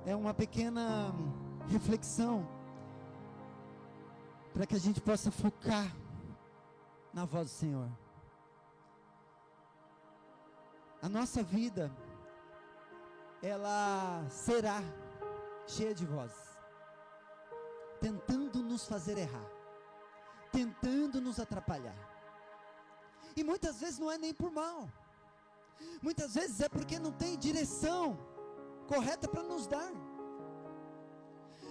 é uma pequena reflexão para que a gente possa focar na voz do Senhor. A nossa vida, ela será cheia de vozes, tentando nos fazer errar, tentando nos atrapalhar. E muitas vezes não é nem por mal, muitas vezes é porque não tem direção correta para nos dar.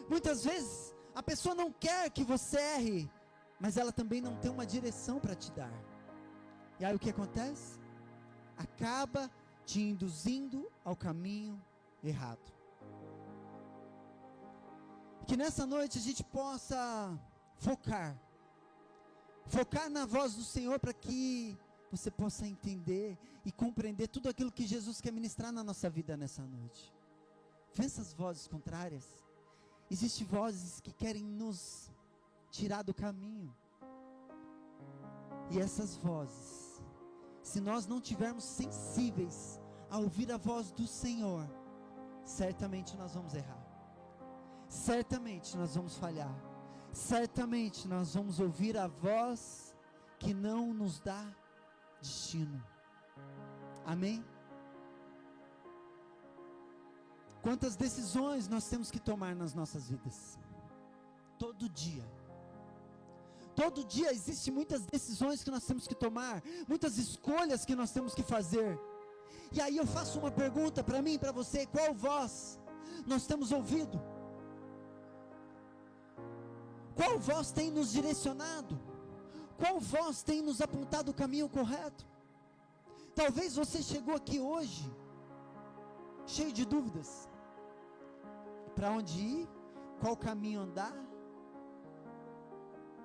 Muitas vezes a pessoa não quer que você erre, mas ela também não tem uma direção para te dar. E aí o que acontece? Acaba te induzindo ao caminho errado. Que nessa noite a gente possa focar na voz do Senhor, para que você possa entender e compreender tudo aquilo que Jesus quer ministrar na nossa vida nessa noite. Vê essas vozes contrárias. Existem vozes que querem nos tirar do caminho. E essas vozes, se nós não tivermos sensíveis a ouvir a voz do Senhor, certamente nós vamos errar. Certamente nós vamos falhar. Certamente nós vamos ouvir a voz que não nos dá destino. Amém? Quantas decisões nós temos que tomar nas nossas vidas? Todo dia. Todo dia existem muitas decisões que nós temos que tomar, muitas escolhas que nós temos que fazer. E aí eu faço uma pergunta para mim e para você: qual voz nós temos ouvido? Qual voz tem nos direcionado? Qual voz tem nos apontado o caminho correto? Talvez você chegou aqui hoje cheio de dúvidas. Para onde ir? Qual caminho andar?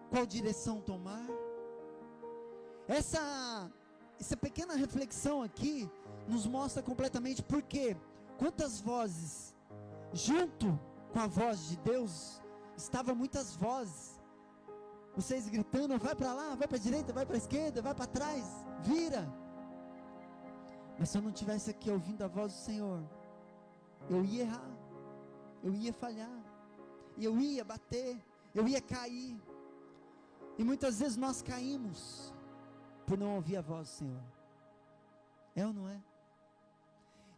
Qual direção tomar? Essa pequena reflexão aqui nos mostra completamente porque quantas vozes, junto com a voz de Deus, estavam muitas vozes. Vocês gritando: vai para lá, vai para a direita, vai para a esquerda, vai para trás, vira. Mas se eu não estivesse aqui ouvindo a voz do Senhor, eu ia errar, eu ia falhar, eu ia bater, eu ia cair. E muitas vezes nós caímos por não ouvir a voz do Senhor. É ou não é?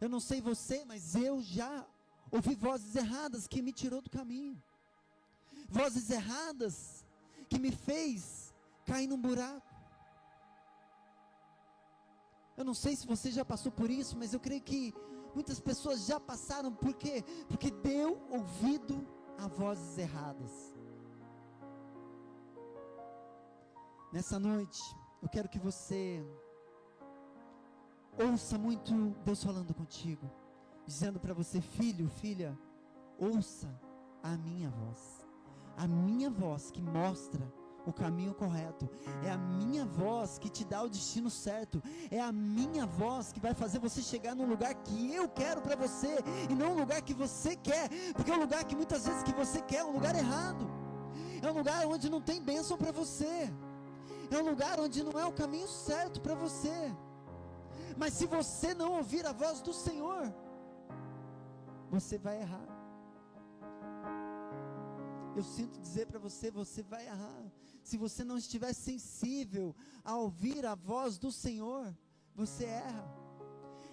Eu não sei você, mas eu já ouvi vozes erradas que me tirou do caminho. Vozes erradas que me fez cair num buraco. Eu não sei se você já passou por isso, mas eu creio que muitas pessoas já passaram. Por quê? Porque deu ouvido a vozes erradas. Nessa noite, eu quero que você ouça muito Deus falando contigo, dizendo para você: filho, filha, ouça a minha voz. A minha voz que mostra o caminho correto. É a minha voz que te dá o destino certo. É a minha voz que vai fazer você chegar no lugar que eu quero para você, e não o lugar que você quer. Porque o lugar que muitas vezes que você quer é um lugar errado. É um lugar onde não tem bênção para você. É um lugar onde não é o caminho certo para você. Mas se você não ouvir a voz do Senhor, você vai errar. Eu sinto dizer para você: você vai errar. Se você não estiver sensível a ouvir a voz do Senhor, você erra.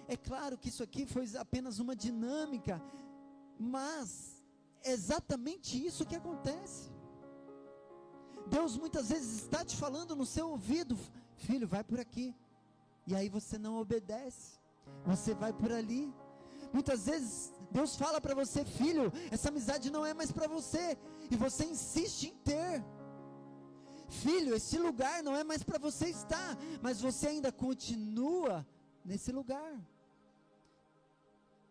É claro que isso aqui foi apenas uma dinâmica, mas é exatamente isso que acontece. Deus muitas vezes está te falando no seu ouvido: filho, vai por aqui. E aí você não obedece, você vai por ali. Muitas vezes Deus fala para você: filho, essa amizade não é mais para você, e você insiste em ter. Filho, esse lugar não é mais para você estar, mas você ainda continua nesse lugar.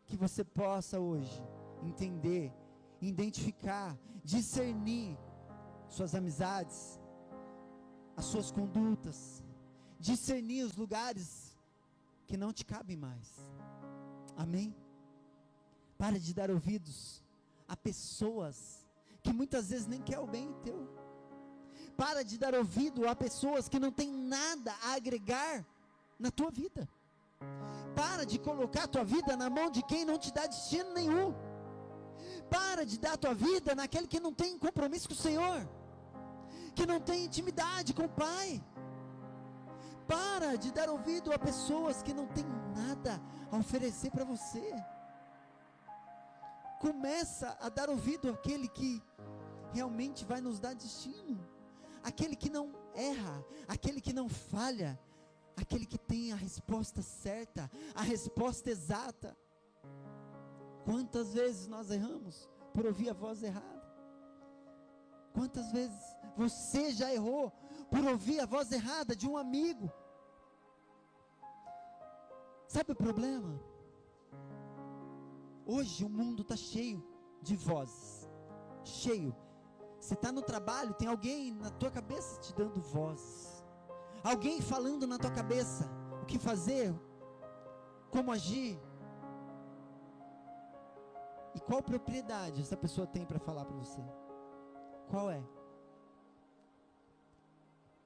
Que você possa hoje entender, identificar, discernir suas amizades, as suas condutas, discernir os lugares que não te cabem mais. Amém? Para de dar ouvidos a pessoas que muitas vezes nem quer o bem teu. Para de dar ouvido a pessoas que não têm nada a agregar na tua vida. Para de colocar a tua vida na mão de quem não te dá destino nenhum. Para de dar a tua vida naquele que não tem compromisso com o Senhor, que não tem intimidade com o Pai. Para de dar ouvido a pessoas que não têm nada a oferecer para você. Começa a dar ouvido àquele que realmente vai nos dar destino, aquele que não erra, aquele que não falha, aquele que tem a resposta certa, a resposta exata. Quantas vezes nós erramos por ouvir a voz errada? Quantas vezes você já errou por ouvir a voz errada de um amigo? Sabe o problema? Hoje o mundo está cheio de vozes, cheio. Você está no trabalho, tem alguém na tua cabeça te dando vozes, alguém falando na tua cabeça o que fazer, como agir. E qual propriedade essa pessoa tem para falar para você? Qual é?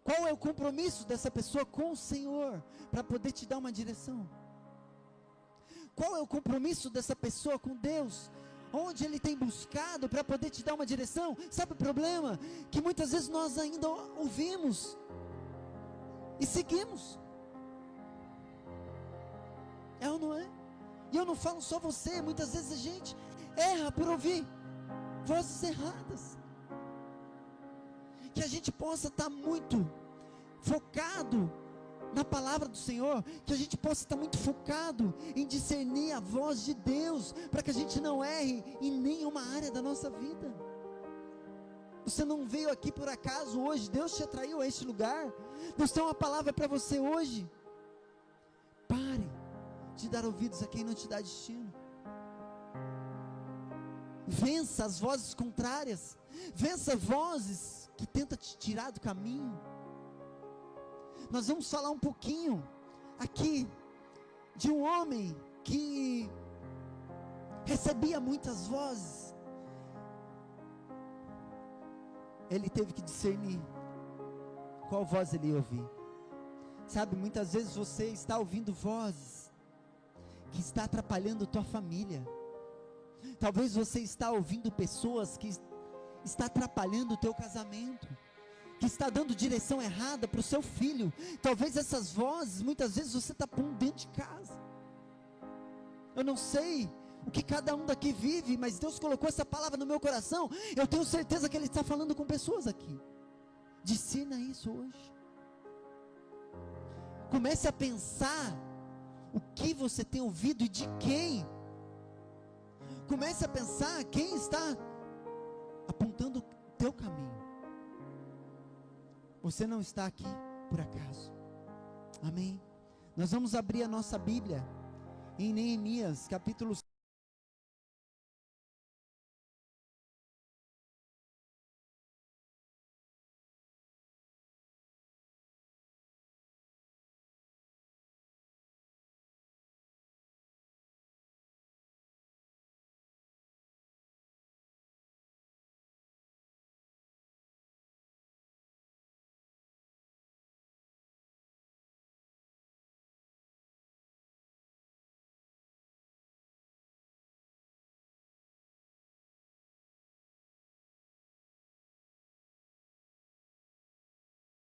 Qual é o compromisso dessa pessoa com o Senhor para poder te dar uma direção? Qual é o compromisso dessa pessoa com Deus? Onde ele tem buscado para poder te dar uma direção? Sabe o problema? Que muitas vezes nós ainda ouvimos e seguimos. É ou não é? E eu não falo só você, muitas vezes a gente erra por ouvir vozes erradas. Que a gente possa estar muito focado na palavra do Senhor, que a gente possa estar muito focado em discernir a voz de Deus, para que a gente não erre em nenhuma área da nossa vida. Você não veio aqui por acaso hoje, Deus te atraiu a este lugar, Deus tem uma palavra para você hoje. Pare de dar ouvidos a quem não te dá destino. Vença as vozes contrárias, vença vozes que tentam te tirar do caminho. Nós vamos falar um pouquinho aqui de um homem que recebia muitas vozes. Ele teve que discernir qual voz ele ia ouvir. Sabe, muitas vezes você está ouvindo vozes que está atrapalhando tua família. Talvez você está ouvindo pessoas que está atrapalhando o teu casamento, que está dando direção errada para o seu filho. Talvez essas vozes, muitas vezes você está pondo dentro de casa. Eu não sei o que cada um daqui vive, mas Deus colocou essa palavra no meu coração. Eu tenho certeza que Ele está falando com pessoas aqui. Discerna isso hoje. Comece a pensar o que você tem ouvido e de quem. Comece a pensar quem está apontando o teu caminho. Você não está aqui por acaso. Amém? Nós vamos abrir a nossa Bíblia em Neemias, capítulo 5.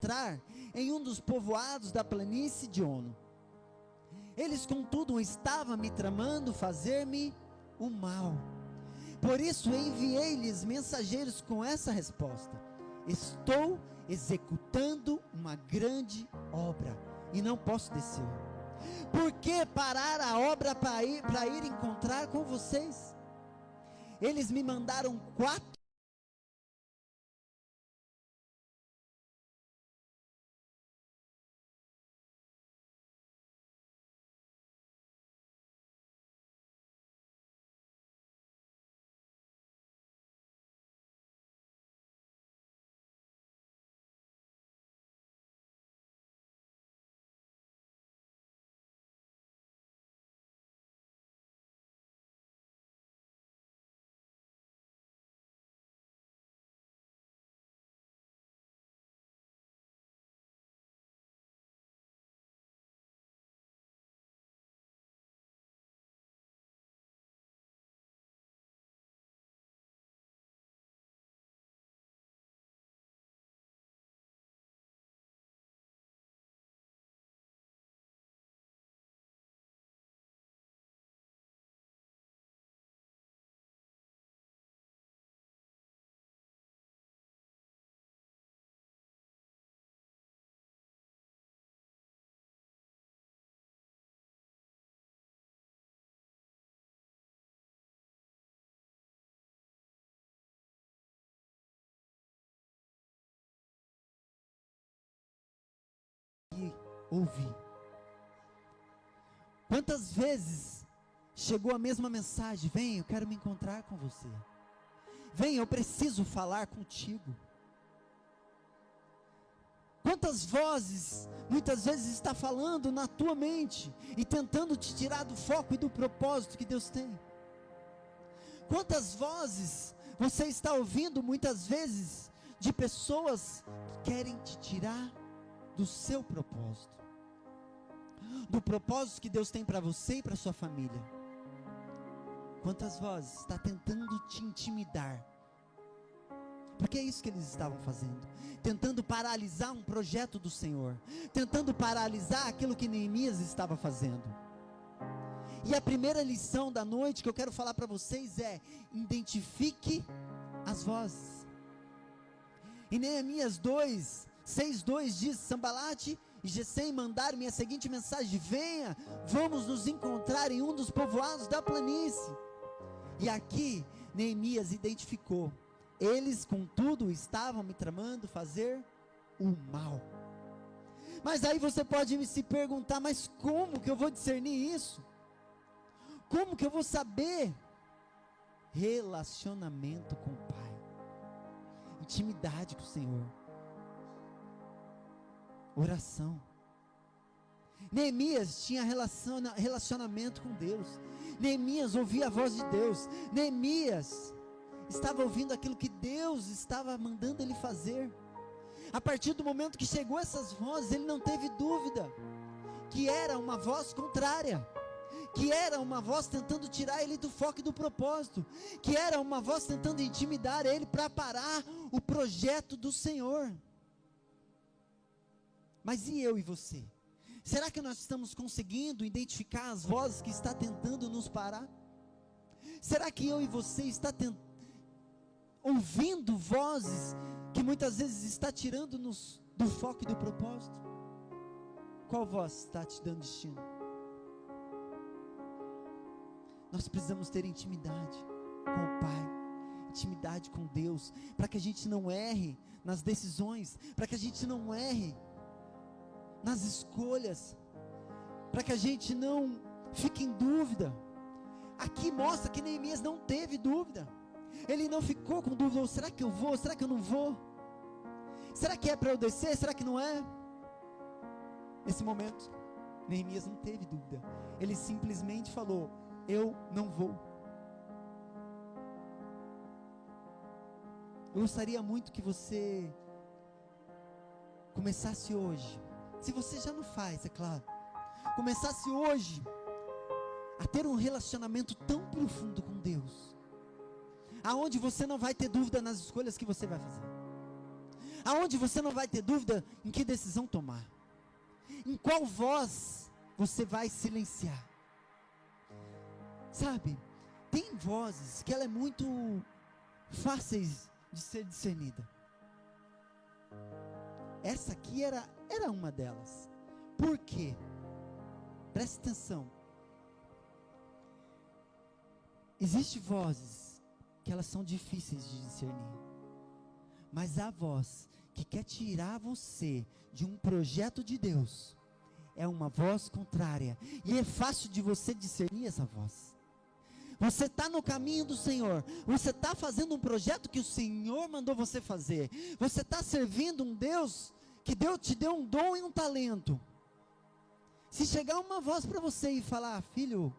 Entrar em um dos povoados da planície de Ono. Eles, contudo, estavam me tramando fazer-me o mal. Por isso enviei-lhes mensageiros com essa resposta: estou executando uma grande obra e não posso descer. Por que parar a obra para ir encontrar com vocês? Eles me mandaram 4 ouvir. Quantas vezes chegou a mesma mensagem: vem, eu quero me encontrar com você. Vem, eu preciso falar contigo. Quantas vozes, muitas vezes está falando na tua mente, e tentando te tirar do foco e do propósito que Deus tem. Quantas vozes você está ouvindo, muitas vezes, de pessoas que querem te tirar do seu propósito. Do propósito que Deus tem para você e para sua família. Quantas vozes está tentando te intimidar? Porque é isso que eles estavam fazendo, tentando paralisar um projeto do Senhor, tentando paralisar aquilo que Neemias estava fazendo. E a primeira lição da noite que eu quero falar para vocês é: identifique as vozes. Em Neemias 6:2 diz: Sambalate e Gesem mandaram-me a seguinte mensagem: venha, vamos nos encontrar em um dos povoados da planície. E aqui Neemias identificou: eles contudo estavam me tramando fazer o mal. Mas aí você pode se perguntar: mas como que eu vou discernir isso? Como que eu vou saber? Relacionamento com o Pai, intimidade com o Senhor, oração. Neemias tinha relacionamento com Deus. Neemias ouvia a voz de Deus. Neemias estava ouvindo aquilo que Deus estava mandando ele fazer. A partir do momento que chegou essas vozes, ele não teve dúvida que era uma voz contrária, que era uma voz tentando tirar ele do foco e do propósito, que era uma voz tentando intimidar ele para parar o projeto do Senhor. Mas e eu e você? Será que nós estamos conseguindo identificar as vozes que está tentando nos parar? Será que eu e você está ouvindo vozes que muitas vezes está tirando-nos do foco e do propósito? Qual voz está te dando destino? Nós precisamos ter intimidade com o Pai, intimidade com Deus, para que a gente não erre nas decisões, para que a gente não erre nas escolhas, para que a gente não fique em dúvida. Aqui mostra que Neemias não teve dúvida. Ele não ficou com dúvida: será que eu vou, será que eu não vou? Será que é para eu descer, será que não é? Nesse momento, Neemias não teve dúvida. Ele simplesmente falou: eu não vou. Eu gostaria muito que você começasse hoje, se você já não faz, é claro, começasse hoje a ter um relacionamento tão profundo com Deus, aonde você não vai ter dúvida nas escolhas que você vai fazer, aonde você não vai ter dúvida em que decisão tomar, em qual voz você vai silenciar. Sabe, tem vozes que ela é muito fáceis de ser discernida. Essa aqui era uma delas. Por quê? Preste atenção. Existem vozes que elas são difíceis de discernir, mas a voz que quer tirar você de um projeto de Deus é uma voz contrária, e é fácil de você discernir essa voz. Você está no caminho do Senhor, você está fazendo um projeto que o Senhor mandou você fazer, você está servindo um Deus que te deu um dom e um talento. Se chegar uma voz para você e falar: filho,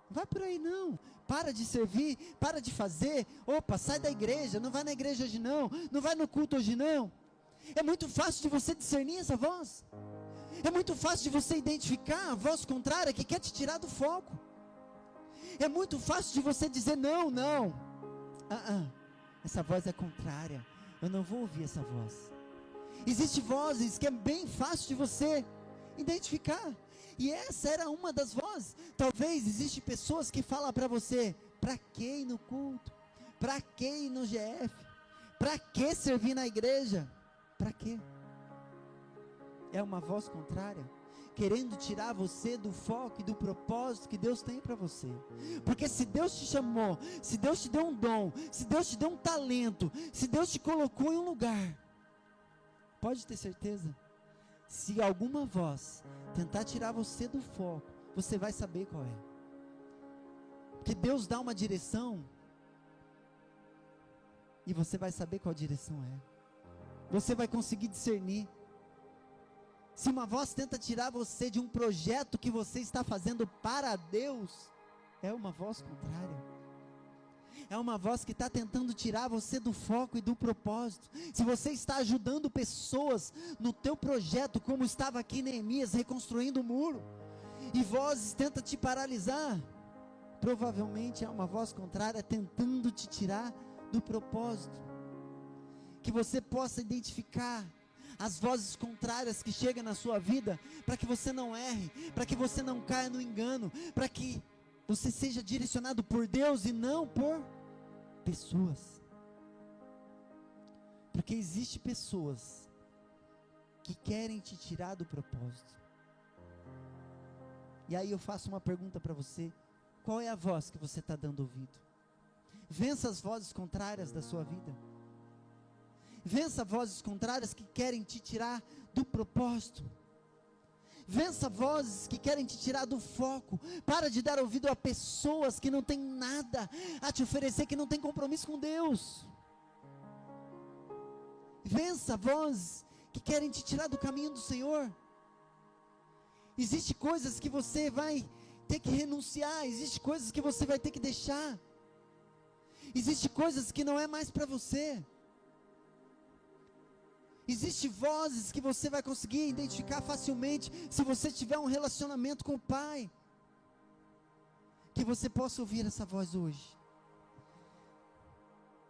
não vai por aí não, para de servir, para de fazer, opa, sai da igreja, não vai na igreja hoje não, não vai no culto hoje não, é muito fácil de você discernir essa voz, é muito fácil de você identificar a voz contrária que quer te tirar do foco. É muito fácil de você dizer: não, essa voz é contrária, eu não vou ouvir essa voz. Existem vozes que é bem fácil de você identificar, e essa era uma das vozes. Talvez existem pessoas que falam para você: para que ir no culto? Para que ir no GF? Para que servir na igreja? Para que? É uma voz contrária, querendo tirar você do foco e do propósito que Deus tem para você. Porque se Deus te chamou, se Deus te deu um dom, se Deus te deu um talento, se Deus te colocou em um lugar, pode ter certeza, Se alguma voz tentar tirar você do foco, você vai saber qual é. Porque Deus dá uma direção, e você vai saber qual direção é. Você vai conseguir discernir. Se uma voz tenta tirar você de um projeto que você está fazendo para Deus, é uma voz contrária. É uma voz que está tentando tirar você do foco e do propósito. Se você está ajudando pessoas no teu projeto, como estava aqui Neemias reconstruindo o muro, e vozes tentam te paralisar, provavelmente é uma voz contrária tentando te tirar do propósito. Que você possa identificar as vozes contrárias que chegam na sua vida, para que você não erre, para que você não caia no engano, para que você seja direcionado por Deus e não por pessoas. Porque existe pessoas que querem te tirar do propósito. E aí eu faço uma pergunta para você: qual é a voz que você está dando ouvido? Vença as vozes contrárias da sua vida. Vença vozes contrárias que querem te tirar do propósito. Vença vozes que querem te tirar do foco. Para de dar ouvido a pessoas que não têm nada a te oferecer, que não têm compromisso com Deus. Vença vozes que querem te tirar do caminho do Senhor. Existem coisas que você vai ter que renunciar. Existem coisas que você vai ter que deixar. Existem coisas que não é mais para você. Existem vozes que você vai conseguir identificar facilmente se você tiver um relacionamento com o Pai. Que você possa ouvir essa voz hoje.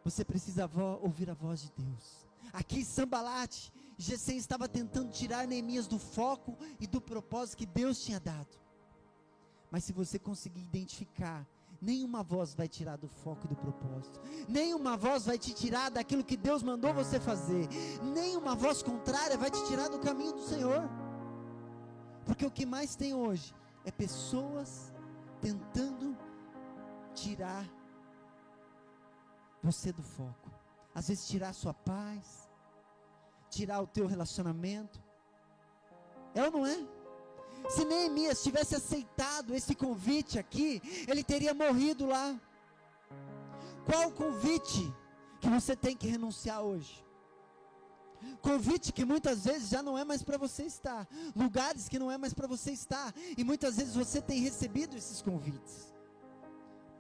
Você precisa ouvir a voz de Deus. Aqui Sambalate, Gesem estava tentando tirar Neemias do foco e do propósito que Deus tinha dado. Mas se você conseguir identificar, nenhuma voz vai tirar do foco e do propósito. Nenhuma voz vai te tirar daquilo que Deus mandou você fazer. Nenhuma voz contrária vai te tirar do caminho do Senhor. Porque o que mais tem hoje é pessoas tentando tirar você do foco. Às vezes tirar a sua paz, tirar o teu relacionamento. É ou não é? Se Neemias tivesse aceitado esse convite aqui, ele teria morrido lá. Qual o convite que você tem que renunciar hoje? Convite que muitas vezes já não é mais para você estar. Lugares que não é mais para você estar. E muitas vezes você tem recebido esses convites.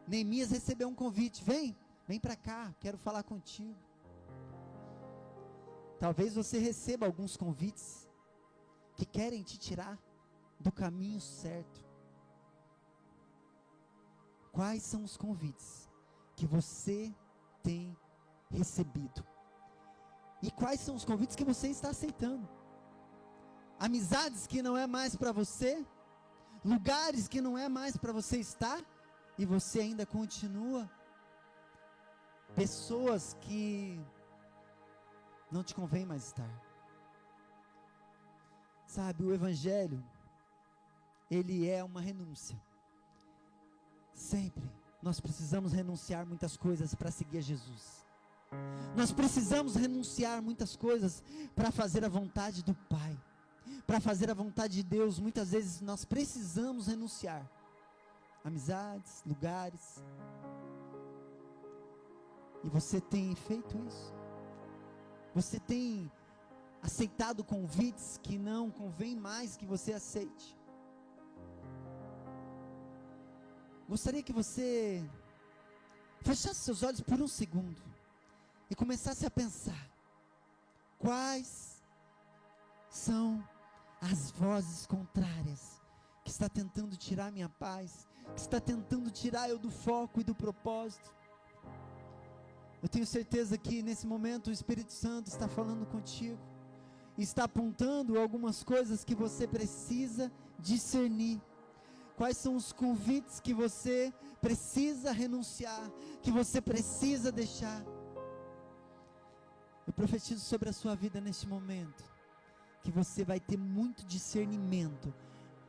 Neemias recebeu um convite: vem para cá, quero falar contigo. Talvez você receba alguns convites que querem te tirar do caminho certo. Quais são os convites que você tem recebido? E quais são os convites que você está aceitando? Amizades que não é mais para você, lugares que não é mais para você estar, e você ainda continua. Pessoas que não te convém mais estar. Sabe, o Evangelho, ele é uma renúncia. Sempre nós precisamos renunciar muitas coisas para seguir a Jesus. Nós precisamos renunciar muitas coisas para fazer a vontade do Pai, para fazer a vontade de Deus. Muitas vezes nós precisamos renunciar amizades, lugares. E você tem feito isso? Você tem aceitado convites que não convém mais que você aceite? Gostaria que você fechasse seus olhos por um segundo e começasse a pensar: quais são as vozes contrárias que está tentando tirar minha paz, que está tentando tirar eu do foco e do propósito? Eu tenho certeza que nesse momento o Espírito Santo está falando contigo, está apontando algumas coisas que você precisa discernir. Quais são os convites que você precisa renunciar, que você precisa deixar? Eu profetizo sobre a sua vida neste momento, que você vai ter muito discernimento,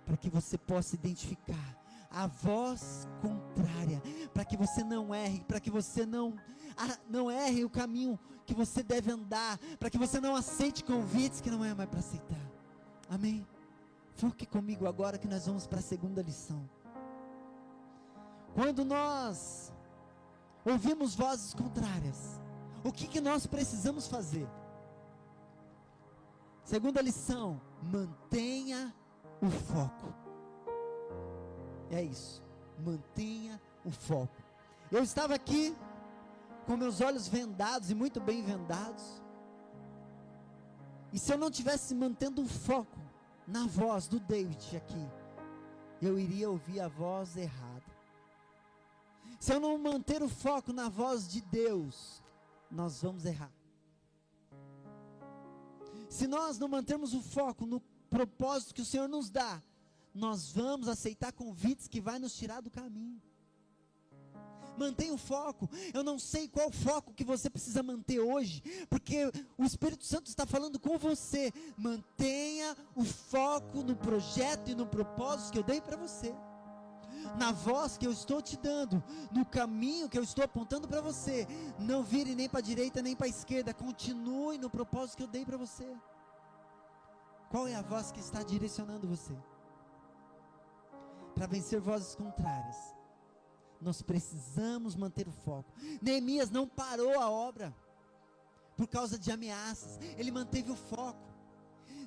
para que você possa identificar a voz contrária, para que você não erre, para que você não erre o caminho que você deve andar, para que você não aceite convites que não é mais para aceitar. Amém? Foque comigo agora que nós vamos para a segunda lição. Quando nós ouvimos vozes contrárias, o que nós precisamos fazer? Segunda lição, mantenha o foco. É isso, mantenha o foco. Eu estava aqui com meus olhos vendados e muito bem vendados, e se eu não tivesse mantendo o foco na voz do David aqui, eu iria ouvir a voz errada. Se eu não manter o foco na voz de Deus, nós vamos errar. Se nós não mantermos o foco no propósito que o Senhor nos dá, nós vamos aceitar convites que vai nos tirar do caminho. Mantenha o foco. Eu não sei qual foco que você precisa manter hoje, porque o Espírito Santo está falando com você. Mantenha o foco no projeto e no propósito que eu dei para você, na voz que eu estou te dando, no caminho que eu estou apontando para você. Não vire nem para a direita nem para a esquerda, continue no propósito que eu dei para você. Qual é a voz que está direcionando você? Para vencer vozes contrárias, nós precisamos manter o foco. Neemias não parou a obra por causa de ameaças, ele manteve o foco.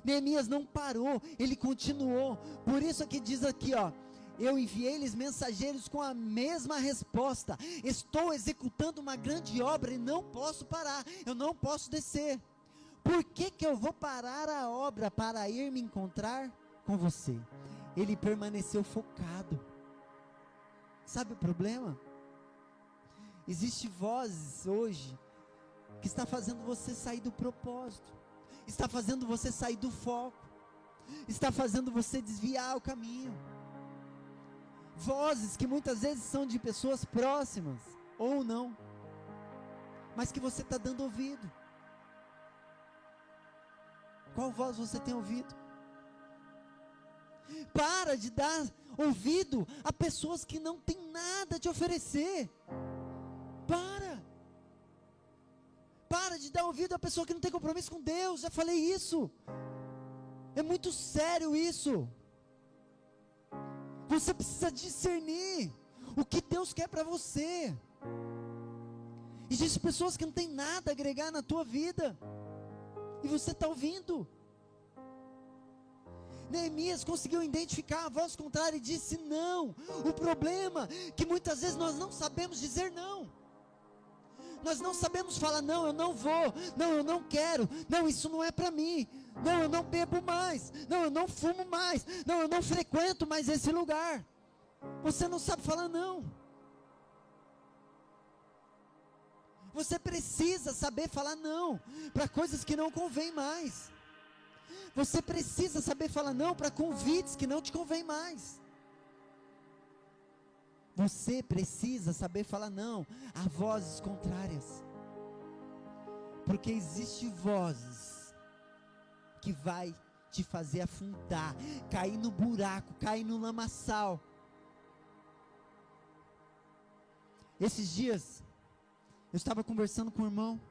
Neemias não parou, ele continuou. Por isso que diz aqui, ó: eu enviei-lhes mensageiros com a mesma resposta. Estou executando uma grande obra e não posso parar, eu não posso descer. Por que eu vou parar a obra para ir me encontrar com você? Ele permaneceu focado. Sabe o problema? Existem vozes hoje que está fazendo você sair do propósito, está fazendo você sair do foco, está fazendo você desviar o caminho. Vozes que muitas vezes são de pessoas próximas, ou não, mas que você está dando ouvido. Qual voz você tem ouvido? Para de dar ouvido a pessoas que não têm nada a te oferecer. Para de dar ouvido a pessoa que não tem compromisso com Deus. Já falei isso. É muito sério isso. Você precisa discernir o que Deus quer para você. Existem pessoas que não têm nada a agregar na tua vida, e você está ouvindo. Neemias conseguiu identificar a voz contrária e disse não. O problema é que muitas vezes nós não sabemos dizer não. Nós não sabemos falar: não, eu não vou, não, eu não quero, não, isso não é para mim, não, eu não bebo mais, não, eu não fumo mais, não, eu não frequento mais esse lugar. Você não sabe falar não. Você precisa saber falar não para coisas que não convém mais. Você precisa saber falar não para convites que não te convém mais. Você precisa saber falar não a vozes contrárias, porque existem vozes que vai te fazer afundar, cair no buraco, cair no lamaçal. Esses dias eu estava conversando com um irmão,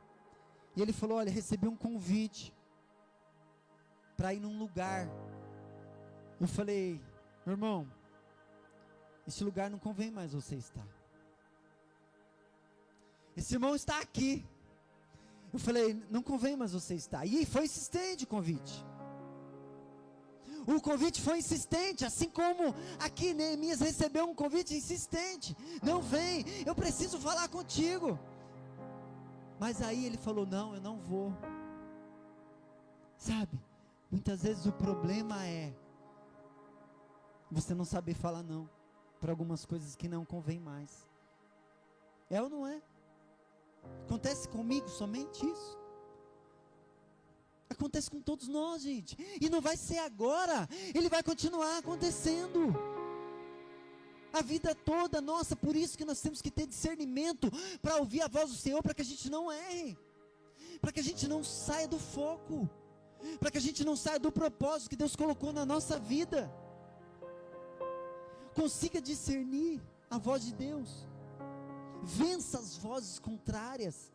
e ele falou: olha, recebi um convite para ir num lugar. Eu falei: meu irmão, esse lugar não convém mais você estar. Esse irmão está aqui. Eu falei: não convém mais você estar. E foi insistente o convite. O convite foi insistente, assim como aqui Neemias recebeu um convite insistente. Não vem, eu preciso falar contigo. Mas aí ele falou: não, eu não vou. Sabe, muitas vezes o problema é você não saber falar não para algumas coisas que não convém mais. É ou não é? Acontece comigo somente isso? Acontece com todos nós, gente. E não vai ser agora, ele vai continuar acontecendo a vida toda nossa. Por isso que nós temos que ter discernimento para ouvir a voz do Senhor, para que a gente não erre, para que a gente não saia do foco, para que a gente não saia do propósito que Deus colocou na nossa vida. Consiga discernir a voz de Deus, vença as vozes contrárias,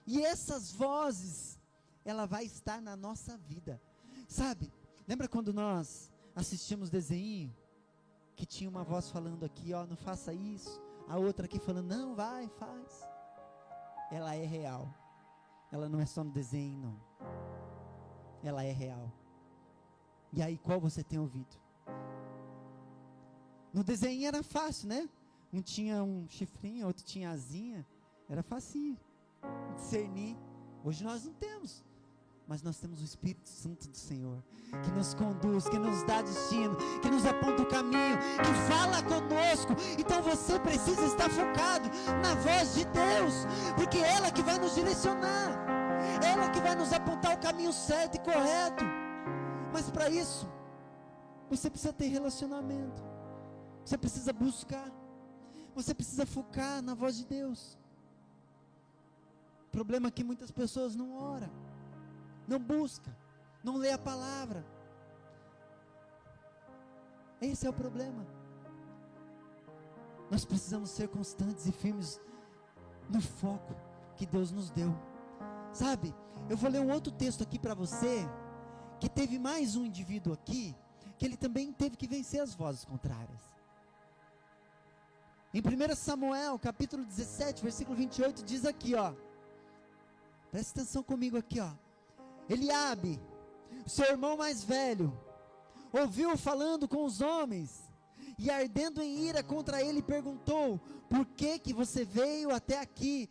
e essas vozes, ela vai estar na nossa vida. Sabe, Lembra quando nós assistimos desenho, que tinha uma voz falando aqui, ó, não faça isso, a outra aqui falando, não, vai, faz. Ela é real, ela não é só no desenho, não, ela é real. E aí, qual você tem ouvido? No desenho era fácil, né? Um tinha um chifrinho, outro tinha asinha, era facinho discernir. Hoje nós não temos, mas nós temos o Espírito Santo do Senhor, que nos conduz, que nos dá destino, que nos aponta o caminho, que fala conosco. Então você precisa estar focado na voz de Deus, porque é ela que vai nos direcionar, ela que vai nos apontar o caminho certo e correto. Mas para isso, você precisa ter relacionamento, você precisa buscar, você precisa focar na voz de Deus. O problema é que muitas pessoas não oram, não buscam, não lê a palavra. Esse é o problema. Nós precisamos ser constantes e firmes no foco que Deus nos deu. Sabe, eu vou ler um outro texto aqui para você, que teve mais um indivíduo aqui, que ele também teve que vencer as vozes contrárias. Em 1 Samuel, capítulo 17, versículo 28, diz aqui, ó, presta atenção comigo aqui, ó. Eliabe, seu irmão mais velho, ouviu falando com os homens, e ardendo em ira contra ele, perguntou, por que você veio até aqui?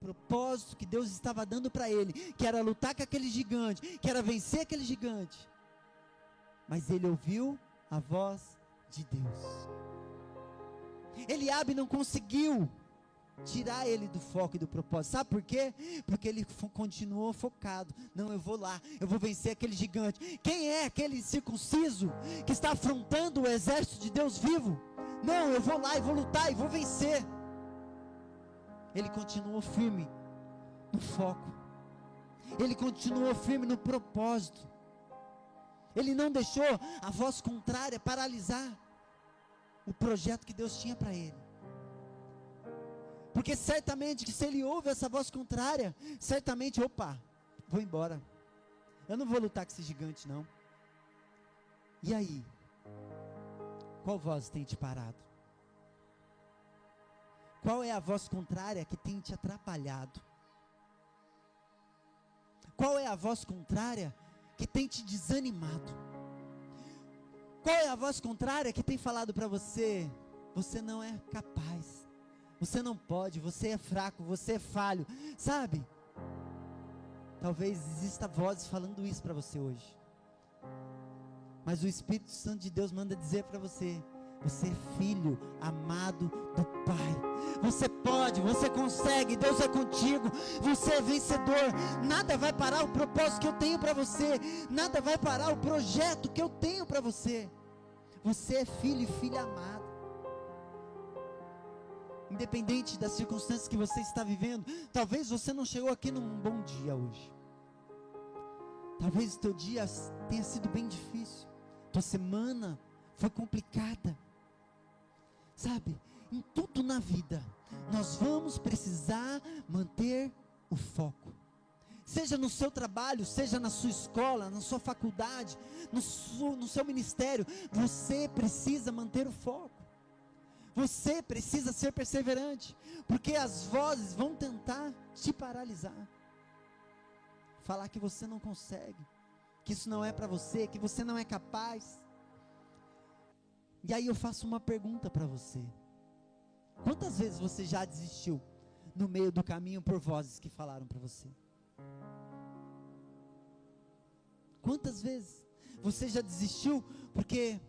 Propósito que Deus estava dando para ele, que era lutar com aquele gigante, que era vencer aquele gigante. Mas ele ouviu a voz de Deus. Eliabe não conseguiu tirar ele do foco e do propósito. Sabe por quê? Porque ele continuou focado. Não, eu vou lá, eu vou vencer aquele gigante. Quem é aquele circunciso que está afrontando o exército de Deus vivo? Não, eu vou lá e vou lutar e vou vencer. Ele continuou firme no foco, ele continuou firme no propósito, ele não deixou a voz contrária paralisar o projeto que Deus tinha para ele, porque certamente que se ele ouve essa voz contrária, certamente, opa, vou embora, eu não vou lutar com esse gigante não. E aí, qual voz tem te parado? Qual é a voz contrária que tem te atrapalhado? Qual é a voz contrária que tem te desanimado? Qual é a voz contrária que tem falado para você, você não é capaz, você não pode, você é fraco, você é falho, sabe? Talvez exista vozes falando isso para você hoje, mas o Espírito Santo de Deus manda dizer para você, você é filho amado do Pai, você pode, você consegue, Deus é contigo, você é vencedor, nada vai parar o propósito que eu tenho para você, nada vai parar o projeto que eu tenho para você, você é filho e filha amada, independente das circunstâncias que você está vivendo. Talvez você não chegou aqui num bom dia hoje, talvez o teu dia tenha sido bem difícil, tua semana foi complicada, sabe, em tudo na vida, nós vamos precisar manter o foco, seja no seu trabalho, seja na sua escola, na sua faculdade, no seu ministério, você precisa manter o foco, você precisa ser perseverante, porque as vozes vão tentar te paralisar, falar que você não consegue, que isso não é para você, que você não é capaz. E aí eu faço uma pergunta para você, quantas vezes você já desistiu no meio do caminho por vozes que falaram para você? Quantas vezes você já desistiu porque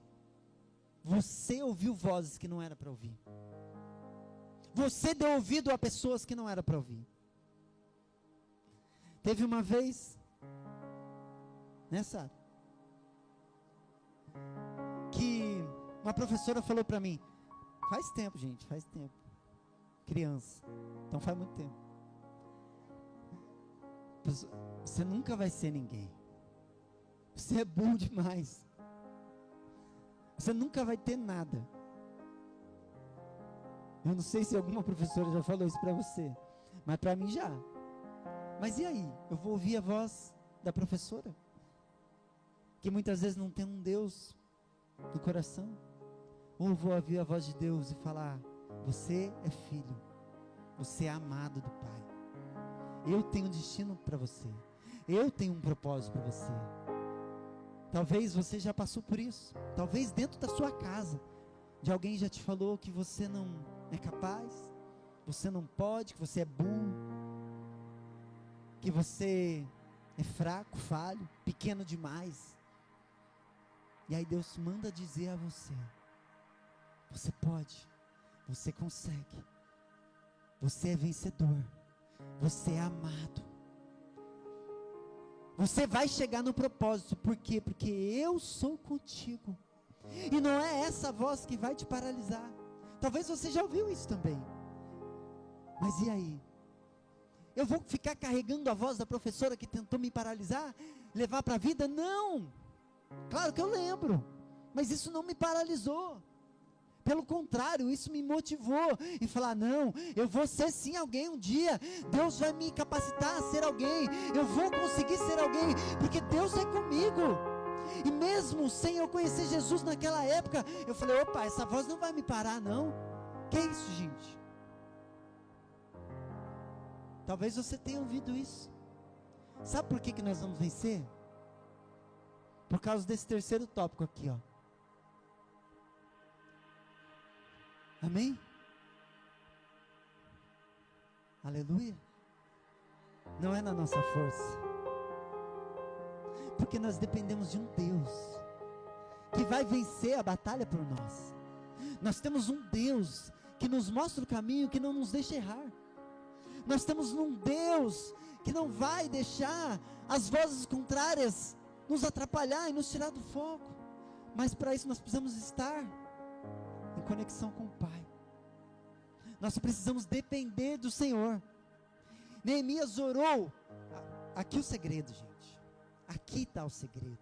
você ouviu vozes que não era para ouvir? Você deu ouvido a pessoas que não era para ouvir? Teve uma vez, né, Sara, que uma professora falou para mim, Faz tempo, gente, faz tempo. Criança. Então faz muito tempo. Você nunca vai ser ninguém. Você é bom demais. Você nunca vai ter nada. Eu não sei se alguma professora já falou isso para você, mas para mim já. Mas e aí? Eu vou ouvir a voz da professora? Que muitas vezes não tem um Deus no coração. Ou vou ouvir a voz de Deus e falar: você é filho, você é amado do Pai. Eu tenho um destino para você. Eu tenho um propósito para você. Talvez você já passou por isso. Talvez dentro da sua casa, de alguém já te falou que você não é capaz, você não pode, que você é burro, que você é fraco, falho, pequeno demais. E aí Deus manda dizer a você: você pode, você consegue, você é vencedor, você é amado. Você vai chegar no propósito. Por quê? Porque eu sou contigo. E não é essa voz que vai te paralisar. Talvez você já ouviu isso também. Mas e aí? Eu vou ficar carregando a voz da professora que tentou me paralisar? Levar para a vida? Não! Claro que eu lembro. Mas isso não me paralisou. Pelo contrário, isso me motivou e falar: não, eu vou ser sim alguém um dia. Deus vai me capacitar a ser alguém. Eu vou conseguir ser alguém, porque Deus é comigo. E mesmo sem eu conhecer Jesus naquela época, eu falei: opa, essa voz não vai me parar não. Que isso, gente? Talvez você tenha ouvido isso. Sabe por que nós vamos vencer? Por causa desse terceiro tópico aqui, ó. Amém? Aleluia. Não é na nossa força, porque nós dependemos de um Deus que vai vencer a batalha por nós. Nós temos um Deus que nos mostra o caminho, que não nos deixa errar. Nós temos um Deus que não vai deixar as vozes contrárias nos atrapalhar e nos tirar do foco. Mas para isso nós precisamos estar em conexão com o Pai. Nós precisamos depender do Senhor. Neemias orou. Aqui o segredo, gente. Aqui está o segredo.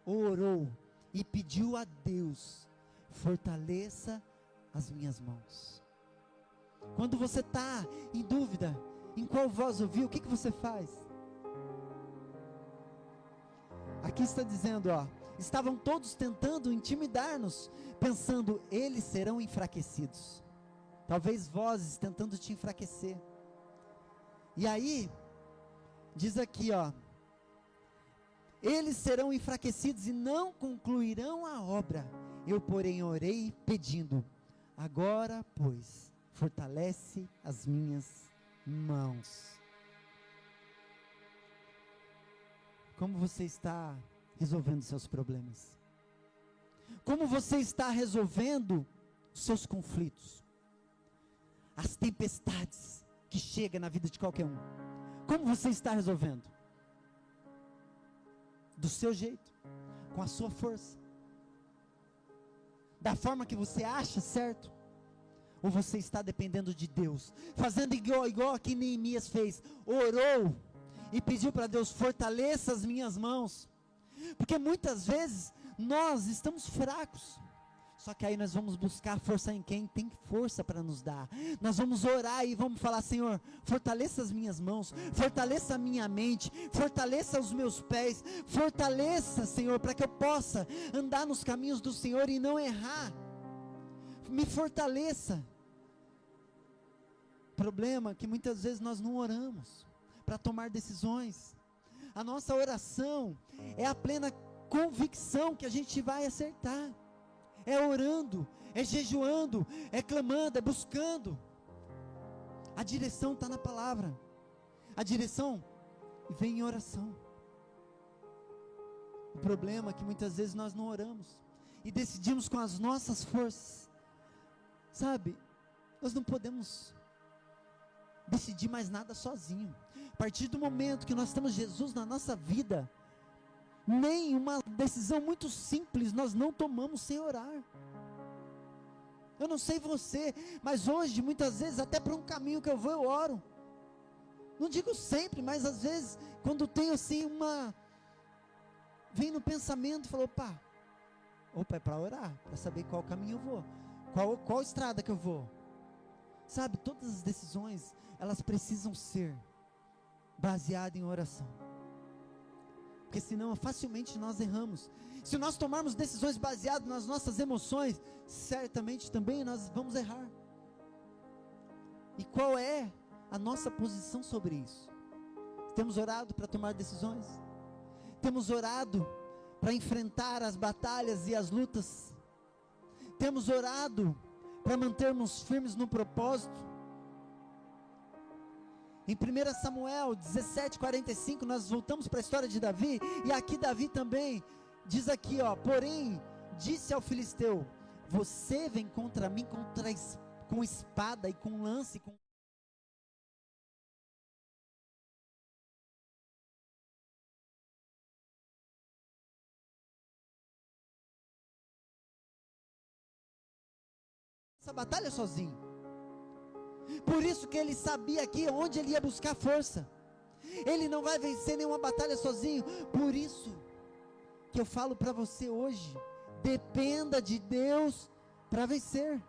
Orou e pediu a Deus: fortaleça as minhas mãos. Quando você está em dúvida em qual voz ouvir, o que você faz? Aqui está dizendo, ó: estavam todos tentando intimidar-nos, pensando, eles serão enfraquecidos. Talvez vozes tentando te enfraquecer. E aí, diz aqui, ó: eles serão enfraquecidos e não concluirão a obra. Eu, porém, orei pedindo: agora, pois, fortalece as minhas mãos. Como você está resolvendo seus problemas? Como você está resolvendo seus conflitos? As tempestades que chegam na vida de qualquer um. Como você está resolvendo? Do seu jeito, com a sua força, da forma que você acha certo? Ou você está dependendo de Deus, fazendo igual que Neemias fez, orou e pediu para Deus: fortaleça as minhas mãos? Porque muitas vezes nós estamos fracos, só que aí nós vamos buscar força em quem tem força para nos dar. Nós vamos orar e vamos falar: Senhor, fortaleça as minhas mãos, fortaleça a minha mente, fortaleça os meus pés, fortaleça, Senhor, para que eu possa andar nos caminhos do Senhor e não errar. Me fortaleça. Problema que muitas vezes nós não oramos para tomar decisões. A nossa oração é a plena convicção que a gente vai acertar. É orando, é jejuando, é clamando, é buscando. A direção está na palavra. A direção vem em oração. O problema é que muitas vezes nós não oramos e decidimos com as nossas forças. Sabe, nós não podemos decidir mais nada sozinho. A partir do momento que nós temos Jesus na nossa vida, nem uma decisão muito simples nós não tomamos sem orar. Eu não sei você, mas hoje, muitas vezes, até para um caminho que eu vou, eu oro. Não digo sempre, mas às vezes, quando tenho assim vem no pensamento, falou, opa, é para orar, para saber qual caminho eu vou, qual estrada que eu vou. Sabe, todas as decisões, elas precisam ser baseadas em oração. Porque senão, facilmente nós erramos. Se nós tomarmos decisões baseadas nas nossas emoções, certamente também nós vamos errar. E qual é a nossa posição sobre isso? Temos orado para tomar decisões? Temos orado para enfrentar as batalhas e as lutas? Temos orado para mantermos firmes no propósito? Em 1 Samuel 17:45, nós voltamos para a história de Davi, e aqui Davi também diz aqui, porém, disse ao filisteu, você vem contra mim com espada e com lance, com essa batalha sozinho. Por isso que ele sabia aqui onde ele ia buscar força. Ele não vai vencer nenhuma batalha sozinho. Por isso que eu falo para você hoje, dependa de Deus para vencer.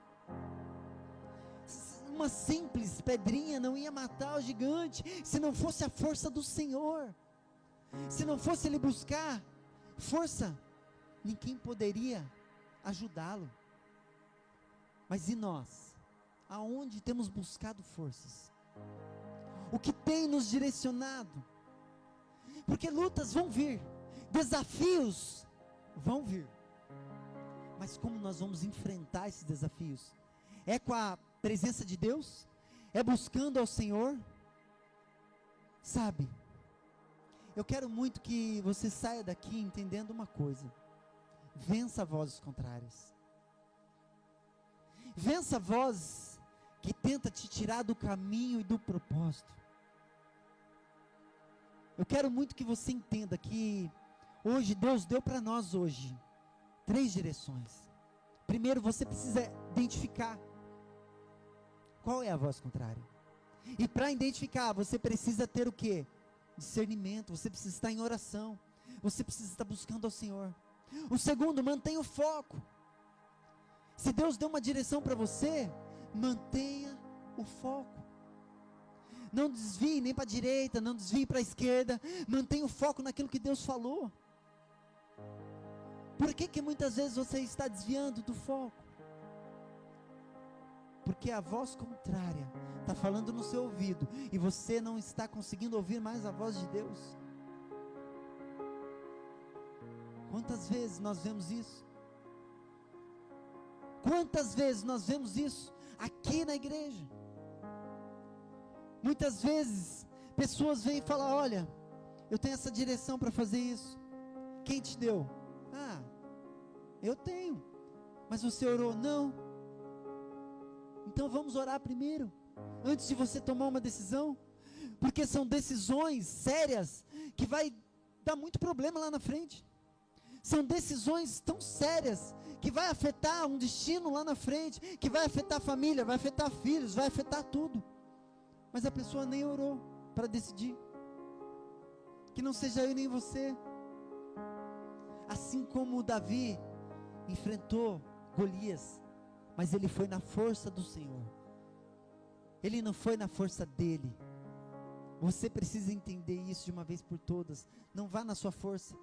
Uma simples pedrinha não ia matar o gigante, se não fosse a força do Senhor. Se não fosse ele buscar força, ninguém poderia ajudá-lo. Mas e nós? Aonde temos buscado forças? O que tem nos direcionado? Porque lutas vão vir, desafios vão vir, mas como nós vamos enfrentar esses desafios? É com a presença de Deus? É buscando ao Senhor? Sabe, eu quero muito que você saia daqui entendendo uma coisa: vença vozes contrárias, vença vozes que tenta te tirar do caminho e do propósito. Eu quero muito que você entenda que hoje Deus deu para nós hoje 3 direções. Primeiro, você precisa identificar qual é a voz contrária. E para identificar, você precisa ter o quê? Discernimento. Você precisa estar em oração. Você precisa estar buscando ao Senhor. O segundo, mantenha o foco. Se Deus deu uma direção para você, mantenha o foco. Não desvie nem para a direita, não desvie para a esquerda. Mantenha o foco naquilo que Deus falou. Por que muitas vezes você está desviando do foco? Porque a voz contrária está falando no seu ouvido e você não está conseguindo ouvir mais a voz de Deus. Quantas vezes nós vemos isso? Quantas vezes nós vemos isso aqui na igreja? Muitas vezes pessoas vêm e falam: olha, eu tenho essa direção para fazer isso. Quem te deu? Eu tenho. Mas você orou? Não. Então vamos orar primeiro, antes de você tomar uma decisão, porque são decisões sérias que vai dar muito problema lá na frente. São decisões tão sérias que vai afetar um destino lá na frente, que vai afetar a família, vai afetar filhos, vai afetar tudo. Mas a pessoa nem orou para decidir. Que não seja eu nem você. Assim como Davi enfrentou Golias, mas ele foi na força do Senhor. Ele não foi na força dele. Você precisa entender isso de uma vez por todas. Não vá na sua força.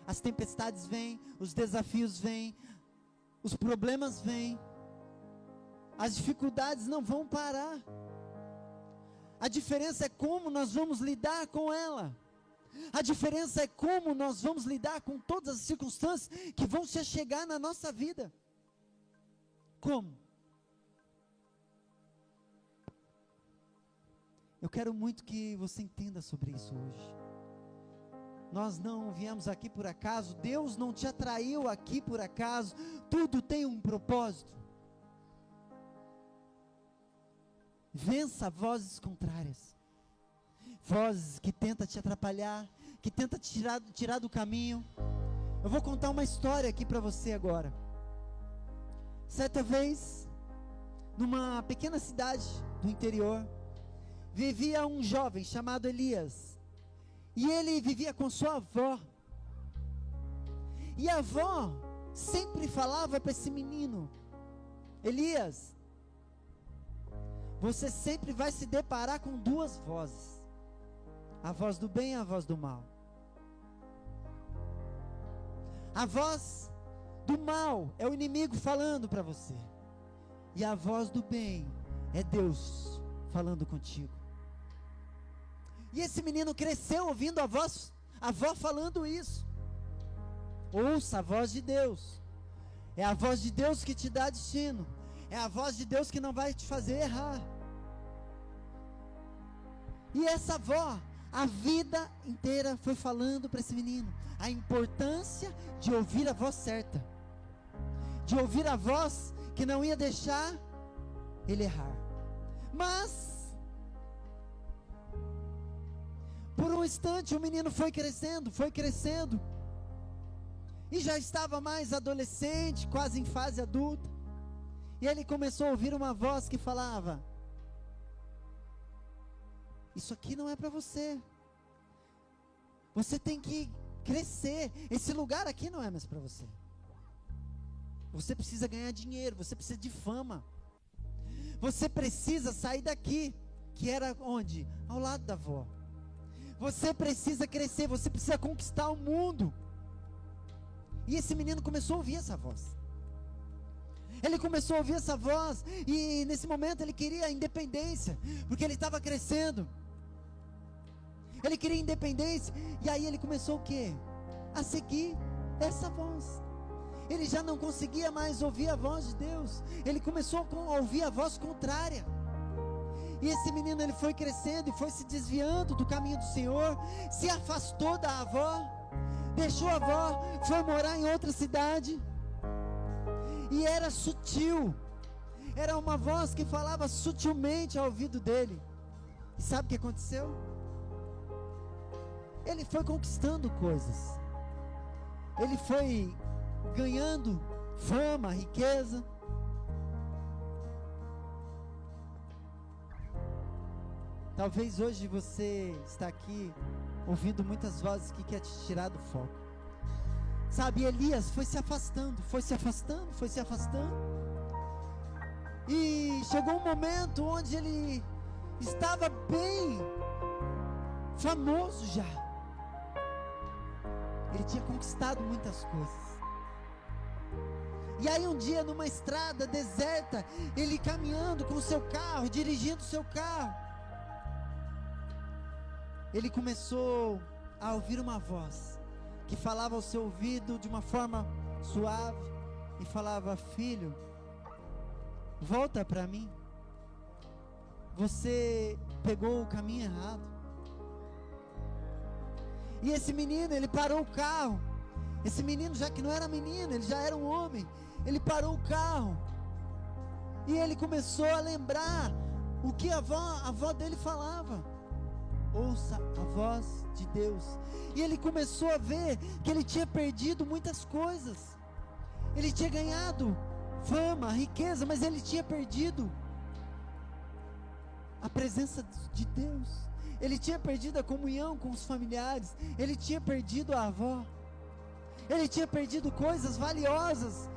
As tempestades vêm, os desafios vêm, os problemas vêm, as dificuldades não vão parar. A diferença é como nós vamos lidar com ela. A diferença é como nós vamos lidar com todas as circunstâncias que vão se chegar na nossa vida. Como? Eu quero muito que você entenda sobre isso hoje. Nós não viemos aqui por acaso, Deus não te atraiu aqui por acaso, tudo tem um propósito. Vença vozes contrárias, vozes que tentam te atrapalhar, que tentam te tirar do caminho. Eu vou contar uma história aqui para você agora. Certa vez, numa pequena cidade do interior, vivia um jovem chamado Elias. E ele vivia com sua avó. E a avó sempre falava para esse menino: Elias, você sempre vai se deparar com duas vozes, a voz do bem e a voz do mal. A voz do mal é o inimigo falando para você, e a voz do bem é Deus falando contigo. E esse menino cresceu ouvindo a avó falando isso. Ouça a voz de Deus. É a voz de Deus que te dá destino. É a voz de Deus que não vai te fazer errar. E essa avó, a vida inteira foi falando para esse menino a importância de ouvir a voz certa, de ouvir a voz que não ia deixar ele errar. Mas por um instante o menino foi crescendo, e já estava mais adolescente, quase em fase adulta, e ele começou a ouvir uma voz que falava: isso aqui não é para você, você tem que crescer, esse lugar aqui não é mais para você, você precisa ganhar dinheiro, você precisa de fama, você precisa sair daqui, que era onde? Ao lado da avó. Você precisa crescer, você precisa conquistar o mundo. E esse menino começou a ouvir essa voz. Ele começou a ouvir essa voz, e nesse momento ele queria independência, porque ele estava crescendo. Ele queria independência, e aí ele começou o quê? A seguir essa voz. Ele já não conseguia mais ouvir a voz de Deus, ele começou a ouvir a voz contrária. E esse menino, ele foi crescendo e foi se desviando do caminho do Senhor, se afastou da avó, deixou a avó, foi morar em outra cidade. E era sutil, era uma voz que falava sutilmente ao ouvido dele. E sabe o que aconteceu? Ele foi conquistando coisas, ele foi ganhando fama, riqueza. Talvez hoje você está aqui ouvindo muitas vozes que quer te tirar do foco. Sabe, Elias foi se afastando. E chegou um momento onde ele estava bem famoso já. Ele tinha conquistado muitas coisas. E aí um dia, numa estrada deserta, ele caminhando com o seu carro, dirigindo o seu carro, ele começou a ouvir uma voz que falava ao seu ouvido de uma forma suave e falava: filho, volta para mim, você pegou o caminho errado. E esse menino, ele parou o carro. Esse menino, já que não era menino, ele já era um homem, ele parou o carro e ele começou a lembrar o que a avó dele falava. Ouça a voz de Deus. E ele começou a ver que ele tinha perdido muitas coisas. Ele tinha ganhado fama, riqueza, mas ele tinha perdido a presença de Deus. Ele tinha perdido a comunhão com os familiares. Ele tinha perdido a avó. Ele tinha perdido coisas valiosas.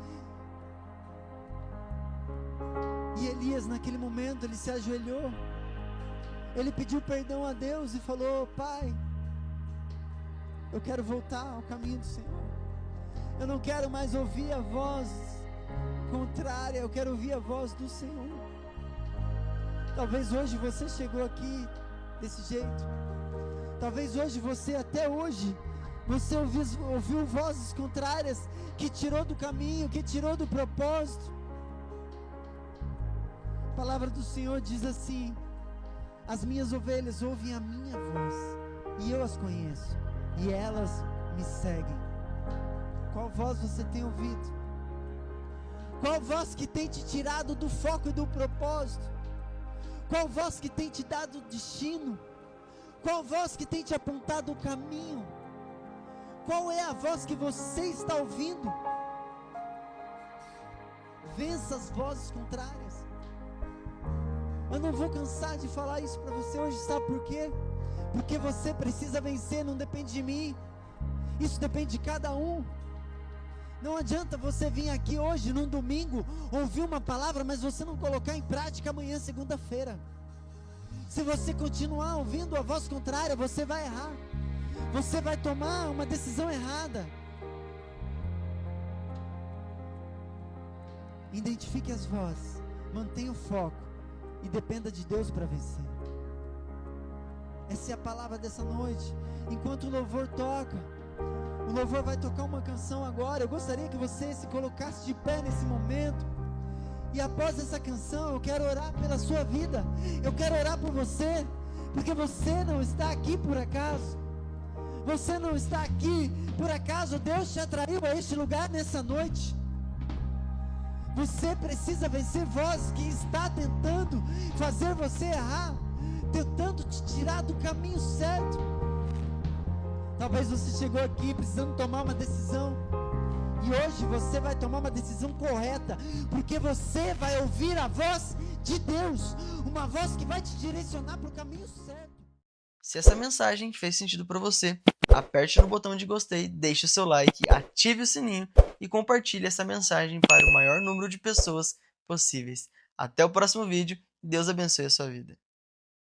E Elias, naquele momento, ele se ajoelhou. Ele pediu perdão a Deus e falou: Pai, eu quero voltar ao caminho do Senhor. Eu não quero mais ouvir a voz contrária, eu quero ouvir a voz do Senhor. Talvez hoje você chegou aqui desse jeito. Talvez hoje você, até hoje, você ouviu vozes contrárias que tirou do caminho, que tirou do propósito. A palavra do Senhor diz assim: as minhas ovelhas ouvem a minha voz, e eu as conheço, e elas me seguem. Qual voz você tem ouvido? Qual voz que tem te tirado do foco e do propósito? Qual voz que tem te dado destino? Qual voz que tem te apontado o caminho? Qual é a voz que você está ouvindo? Vença as vozes contrárias. Eu não vou cansar de falar isso para você hoje, sabe por quê? Porque você precisa vencer, não depende de mim. Isso depende de cada um. Não adianta você vir aqui hoje, num domingo, ouvir uma palavra, mas você não colocar em prática amanhã, segunda-feira. Se você continuar ouvindo a voz contrária, você vai errar. Você vai tomar uma decisão errada. Identifique as vozes, mantenha o foco e dependa de Deus para vencer. Essa é a palavra dessa noite. Enquanto o louvor toca, o louvor vai tocar uma canção agora. Eu gostaria que você se colocasse de pé nesse momento. E após essa canção, eu quero orar pela sua vida. Eu quero orar por você, porque você não está aqui por acaso. Você não está aqui por acaso. Deus te atraiu a este lugar nessa noite. Você precisa vencer vozes que está tentando fazer você errar, tentando te tirar do caminho certo. Talvez você chegou aqui precisando tomar uma decisão, e hoje você vai tomar uma decisão correta, porque você vai ouvir a voz de Deus, uma voz que vai te direcionar para o caminho certo. Se essa mensagem fez sentido para você, aperte no botão de gostei, deixe o seu like, ative o sininho e compartilhe essa mensagem para o maior número de pessoas possíveis. Até o próximo vídeo, Deus abençoe a sua vida.